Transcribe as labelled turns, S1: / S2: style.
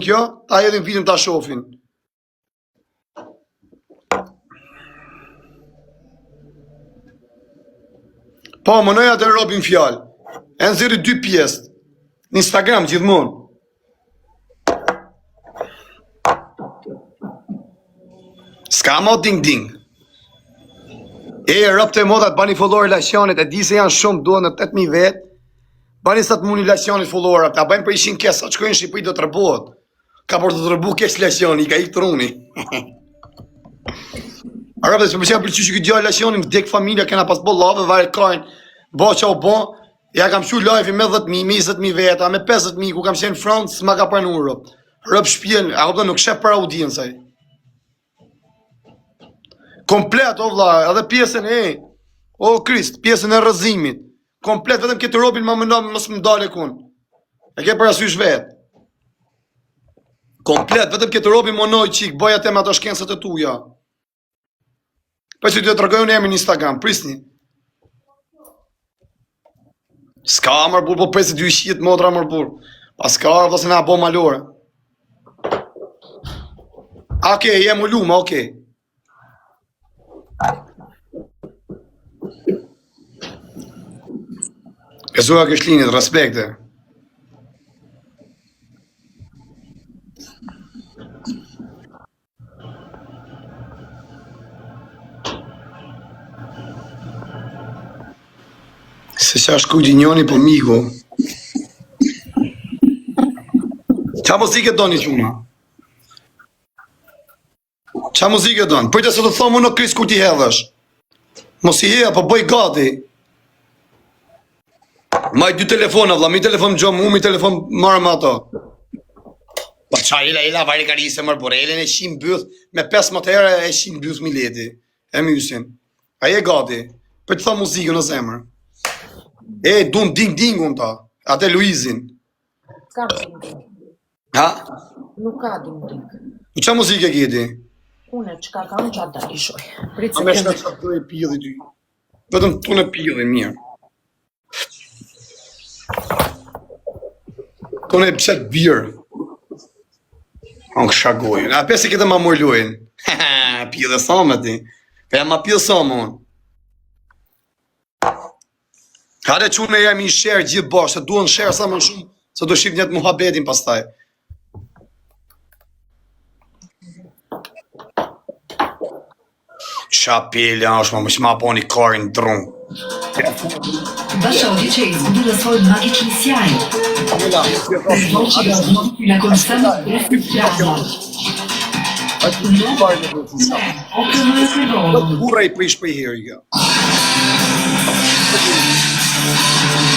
S1: kjo, ta hedhin film ta shofin. Po, mënoja të robin fjalë. E nëziri 2 pjesë. Në Instagram gjithmonë. S'ka mo ding-ding. Rëpë të modat, bani follower relacionit, e di se janë shumë, duhet në 8.000 vetë. Bani sa të muni relacionit follower, ta bani për 100 kesa, që kojnë Shqipëri do të rëbohet. Ka për të rëbu kesh relacioni, i ka ikë truni. Arabë, se përqenë për që këtë gjallë relacionin, vdek familja, kena pas bo lave, vare kajnë, bo që o bo, ja kam shu live me 10.000, 20.000 veta, me 50.000, ku kam qenë front, s'ma ka pranu rëpë. Rëpë shpjen, a këpëtë nuk shep për audiencaj. Komplet, o vla, edhe pjesën o Krist, pjesën e rëzimit. Komplet, vetëm këtë robin ma mëna mësë më dale kun. E ke për asysh vetë. Komplet, vetëm këtë robin më noj qik, boja te me ato shkencët e tuja. Për që të të rëgojnë e në Instagram, prisni. Ska mërbur, po 52 shqit modra mërbur. Pa ska arë, vëse na bo malore. Ake, jem u lume, okej. Kësua këshlinit, respekte. Se qa shkujti njoni për miku. Qa muzike doni quna? Qa muzike doni? Pëjtë se të thomu në Kris ku ti hedhësh. Mos i hea, po bëj gati. Maj 2 telefona, vla, mi telefon më gjomë, mi telefon marë më ato. Pa qa ila varikarise mërë bure, e 100 bëth, me 5 më të herë e 100 bëth mileti. E mysin. A je gati, për të tha muzikën në zemër. Dun ding unë ta, atë Luizin.
S2: Ska ding-ding.
S1: Ha?
S2: Nuk ka ding-ding.
S1: Qa muzike kjeti?
S2: Une qka kam qatë da lishoj.
S1: A me shka qatë të e pjidhi ty. Vetëm të në pjidhi, mirë. Të në e pëshet birë. Në kësha gojën. A pesi këtë ma mërlujnë. Pjidhe sa me ti. Ka jam ma pjidhe sa më unë. Hare që unë e jam i shërë gjithë bashkë, se duhen shërë sa më shumë, se do shqip njëtë muhabetin pastaj. Qa pjellë është më shma po një karin drunë.
S3: Wasza odziecie jest zbudowana swoim magicznym sjajem. Zwolci rozmowy na konstantną prawo.
S1: Burra i prish për i herë,